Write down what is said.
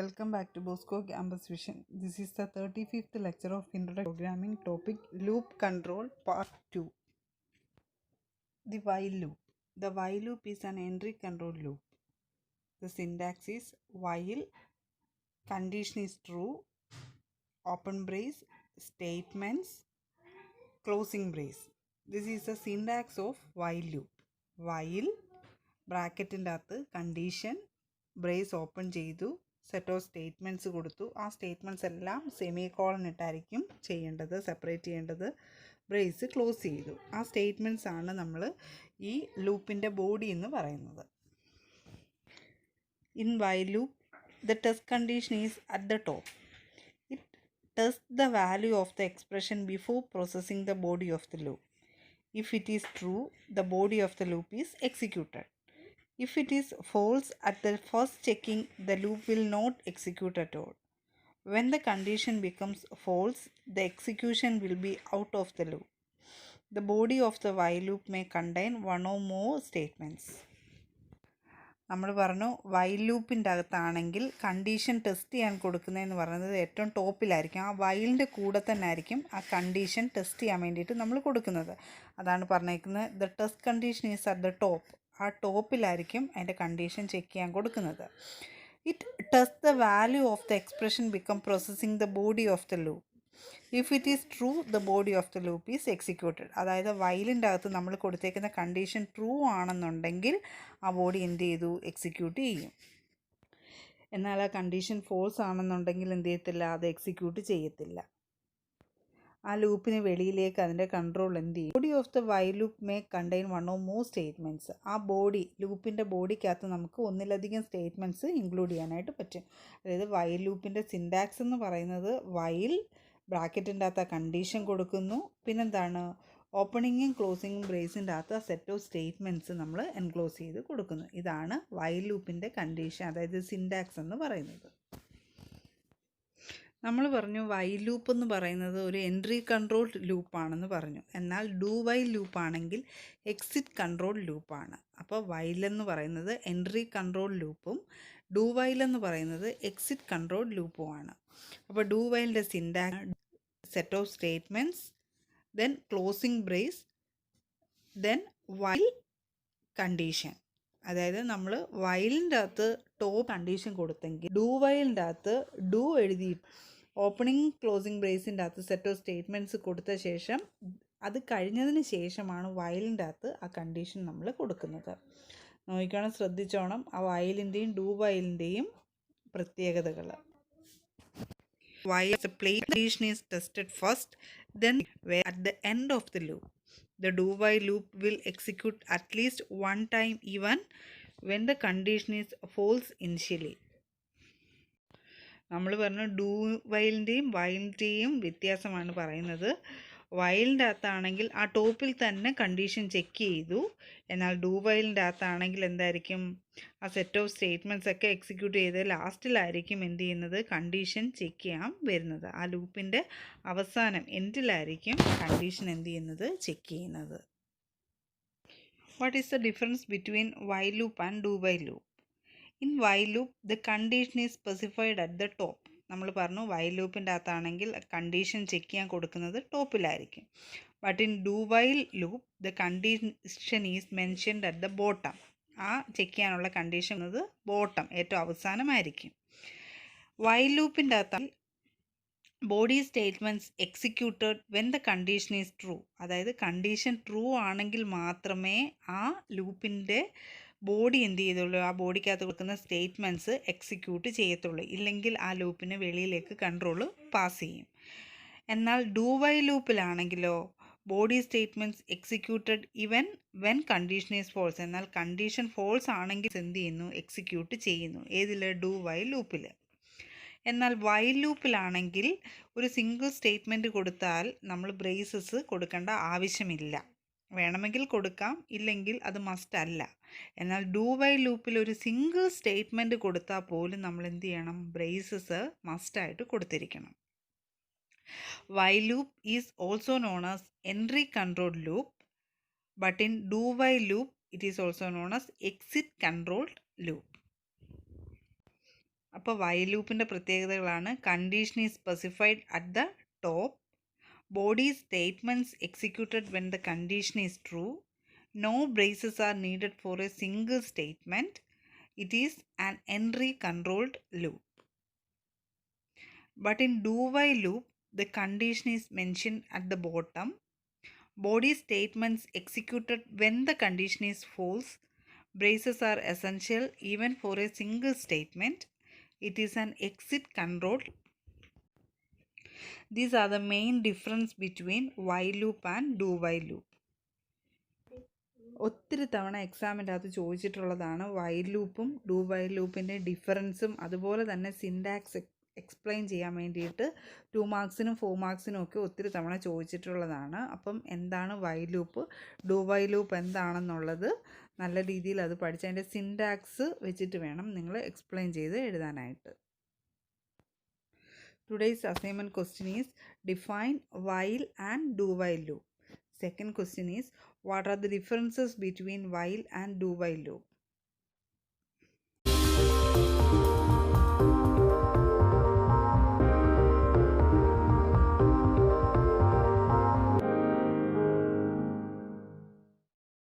Welcome back to Bosco Campus Vision. This is the 35th lecture of Introduction Programming topic Loop Control Part 2. The while loop. The while loop is an entry control loop. The syntax is while condition is true, open brace, statements, closing brace. This is the syntax of while loop. While bracket in the condition brace open ചെയ്തു set of statements കൊടുത്തു. ആ statements എല്ലാം semi colon ഇട്ടായിരിക്കും ചെയ്യേണ്ടത്, separate ചെയ്യേണ്ടത്. Brace close ചെയ്തു. ആ statements ആണ് നമ്മൾ ഈ ലൂപ്പിൻ്റെ ബോഡി എന്ന് പറയുന്നത്. In while loop the test condition is at the top. It test the value of the expression before processing the body of the loop. If it is true, the body of the loop is executed. If it is false at the first checking, the loop will not execute at all. When the condition becomes false, the execution will be out of the loop. The body of the while loop may contain one or more statements. നമ്മൾ പറഞ്ഞു while ലൂപ്പിൻ്റെ അകത്താണെങ്കിൽ condition test ചെയ്യാൻ കൊടുക്കുന്നതെന്ന് പറയുന്നത് ഏറ്റവും ടോപ്പിലായിരിക്കും. ആ വൈലിൻ്റെ കൂടെ തന്നെ ആയിരിക്കും ആ കണ്ടീഷൻ ടെസ്റ്റ് ചെയ്യാൻ വേണ്ടിയിട്ട് നമ്മൾ കൊടുക്കുന്നത്. അതാണ് പറഞ്ഞേക്കുന്നത് the test condition is at the top. ആ ടോപ്പിലായിരിക്കും അതിൻ്റെ കണ്ടീഷൻ ചെക്ക് ചെയ്യാൻ കൊടുക്കുന്നത്. It test the value of the expression become processing the body of the loop. If it is true, the body of the loop is executed. അതായത് വൈലിൻ്റെ അകത്ത് നമ്മൾ കൊടുത്തേക്കുന്ന condition true ആണെന്നുണ്ടെങ്കിൽ ആ body എന്ത് ചെയ്തു, എക്സിക്യൂട്ട് ചെയ്യും. എന്നാൽ ആ കണ്ടീഷൻ ഫോൾസ് ആണെന്നുണ്ടെങ്കിൽ എന്ത് ചെയ്യത്തില്ല, അത് എക്സിക്യൂട്ട് ചെയ്യത്തില്ല. ആ ലൂപ്പിന് വെളിയിലേക്ക് അതിൻ്റെ കൺട്രോൾ എന്ത് ചെയ്യും. Body of the while loop may contain one or more statements. ആ ബോഡി ലൂപ്പിൻ്റെ ബോഡിക്കകത്ത് നമുക്ക് ഒന്നിലധികം സ്റ്റേറ്റ്മെൻറ്റ്സ് ഇൻക്ലൂഡ് ചെയ്യാനായിട്ട് പറ്റും. അതായത് വൈൽ ലൂപ്പിൻ്റെ സിൻടാക്സ് എന്ന് പറയുന്നത് വൈൽ ബ്രാക്കറ്റിൻ്റെ അകത്ത് ആ കണ്ടീഷൻ കൊടുക്കുന്നു, പിന്നെന്താണ് ഓപ്പണിങ്ങും ക്ലോസിങ്ങും ബ്രേസിൻ്റെ അകത്ത് ആ സെറ്റ് ഓഫ് സ്റ്റേറ്റ്മെൻറ്റ്സ് നമ്മൾ എൻക്ലോസ് ചെയ്ത് കൊടുക്കുന്നു. ഇതാണ് വൈൽ ലൂപ്പിൻ്റെ കണ്ടീഷൻ, അതായത് സിൻടാക്സ് എന്ന് പറയുന്നത്. നമ്മൾ പറഞ്ഞു വൈൽ ലൂപ്പ് എന്ന് പറയുന്നത് ഒരു എൻട്രി കൺട്രോൾ ലൂപ്പാണെന്ന് പറഞ്ഞു. എന്നാൽ ഡു വൈൽ ലൂപ്പാണെങ്കിൽ എക്സിറ്റ് കൺട്രോൾ ലൂപ്പാണ്. അപ്പോൾ വൈൽ എന്ന് പറയുന്നത് എൻട്രി കൺട്രോൾ ലൂപ്പും ഡു വൈൽ എന്ന് പറയുന്നത് എക്സിറ്റ് കൺട്രോൾ ലൂപ്പുമാണ്. അപ്പോൾ ഡു വൈലിൻ്റെ syntax set of statements, then closing brace, then while condition. അതായത് നമ്മൾ വൈലിൻ്റെ അകത്ത് ടോപ്പ് കണ്ടീഷൻ കൊടുത്തെങ്കിൽ ഡു വൈലിൻ്റെ അകത്ത് ഡു എഴുതി ഓപ്പണിംഗ് ക്ലോസിംഗ് ബ്രേസിൻ്റെ അകത്ത് സെറ്റ് ഓഫ് സ്റ്റേറ്റ്മെൻറ്റ്സ് കൊടുത്ത ശേഷം അത് കഴിഞ്ഞതിന് ശേഷമാണ് വൈലിൻ്റെ അകത്ത് ആ കണ്ടീഷൻ നമ്മൾ കൊടുക്കുന്നത്. നോക്കിക്കോണം, ശ്രദ്ധിച്ചോണം ആ വൈലിൻ്റെയും ഡു വൈലിൻ്റെയും പ്രത്യേകതകൾ. While the play condition is tested first, then at the end of the loop, the do while loop will execute at least one time even when the condition is false initially. നമ്മൾ പറഞ്ഞു do വൈലിൻ്റെയും വൈലിൻ്റെയും വ്യത്യാസമാണ് പറയുന്നത്. വൈലിൻ്റെ അകത്താണെങ്കിൽ ആ ടോപ്പിൽ തന്നെ condition check ചെയ്തു. എന്നാൽ do വൈലിൻ്റെ അകത്താണെങ്കിൽ എന്തായിരിക്കും, ആ സെറ്റ് ഓഫ് സ്റ്റേറ്റ്മെൻറ്റ്സ് ഒക്കെ എക്സിക്യൂട്ട് ചെയ്ത് ലാസ്റ്റിലായിരിക്കും എന്ത് ചെയ്യുന്നത്, കണ്ടീഷൻ ചെക്ക് ചെയ്യാൻ വരുന്നത്. ആ ലൂപ്പിൻ്റെ അവസാനം എൻഡിലായിരിക്കും കണ്ടീഷൻ എന്ത് ചെയ്യുന്നത്, ചെക്ക് ചെയ്യുന്നത്. What is the difference between while loop and do while loop? In while loop the condition is specified at the top. നമ്മൾ പറഞ്ഞു വൈൽ ലൂപ്പിൻ്റെ അകത്താണെങ്കിൽ കണ്ടീഷൻ ചെക്ക് ചെയ്യാൻ കൊടുക്കുന്നത് ടോപ്പിലായിരിക്കും. But in do while loop the condition is mentioned at the bottom. ആ check ചെയ്യാനുള്ള condition എന്നത് ബോട്ടം, ഏറ്റവും അവസാനമായിരിക്കും. വൈൽ ലൂപ്പിൻ്റെ അകത്ത് body statements executed when the condition is true. അതായത് കണ്ടീഷൻ ട്രൂ ആണെങ്കിൽ മാത്രമേ ആ ലൂപ്പിൻ്റെ ബോഡി എന്ത് ചെയ്തുള്ളൂ, ആ ബോഡിക്കകത്ത് കൊടുക്കുന്ന സ്റ്റേറ്റ്മെൻറ്റ്സ് എക്സിക്യൂട്ട് ചെയ്യത്തുള്ളൂ. ഇല്ലെങ്കിൽ ആ ലൂപ്പിന് വെളിയിലേക്ക് കൺട്രോൾ പാസ് ചെയ്യും. എന്നാൽ ഡു വൈൽ ലൂപ്പിലാണെങ്കിലോ body statements executed even when condition is false. എന്നാൽ കണ്ടീഷൻ ഫോൾസ് ആണെങ്കിൽ എന്ത് ചെയ്യുന്നു, എക്സിക്യൂട്ട് ചെയ്യുന്നു. ഏതിൽ, ഡു വൈൽ ലൂപ്പിൽ. എന്നാൽ വൈൽ ലൂപ്പിലാണെങ്കിൽ ഒരു സിംഗിൾ സ്റ്റേറ്റ്മെൻറ്റ് കൊടുത്താൽ നമ്മൾ ബ്രേസസ് കൊടുക്കേണ്ട ആവശ്യമില്ല. വേണമെങ്കിൽ കൊടുക്കാം, ഇല്ലെങ്കിൽ അത് മസ്റ്റ് അല്ല. എന്നാൽ ഡു വൈൽ ലൂപ്പിൽ ഒരു സിംഗിൾ സ്റ്റേറ്റ്മെൻറ്റ് കൊടുത്താൽ പോലും നമ്മൾ എന്ത് ചെയ്യണം, ബ്രേസസ് മസ്റ്റായിട്ട് കൊടുത്തിരിക്കണം. While loop is also known as entry controlled loop, but in do while loop it is also known as exit controlled loop. അപ്പോൾ വൈൽ ലൂപ്പിൻ്റെ പ്രത്യേകതകളാണ് condition is specified at the top, body statements executed when the condition is true, no braces are needed for a single statement, it is an entry controlled loop. But in do while loop, the condition is mentioned at the bottom, body statements executed when the condition is false, braces are essential even for a single statement, it is an exit controlled. These are the main difference between while loop and do while loop. ഒത്തിരി തവണ എക്സാമിൻ്റെ അകത്ത് ചോദിച്ചിട്ടുള്ളതാണ് while ലൂപ്പും do while ലൂപ്പിൻ്റെ ഡിഫറൻസും, അതുപോലെ തന്നെ syntax explain ചെയ്യാൻ വേണ്ടിയിട്ട് 2 മാർക്സിനും 4 മാർക്സിനും ഒക്കെ ഒത്തിരി തവണ ചോദിച്ചിട്ടുള്ളതാണ്. അപ്പം എന്താണ് while loop, do while loop എന്താണെന്നുള്ളത് നല്ല രീതിയിൽ അത് പഠിച്ച് അതിൻ്റെ സിൻടാക്സ് വെച്ചിട്ട് വേണം നിങ്ങൾ എക്സ്പ്ലെയിൻ ചെയ്ത് എഴുതാനായിട്ട്. Today's assignment question is define while and do while loop. Second question is what are the differences between while and do while loop.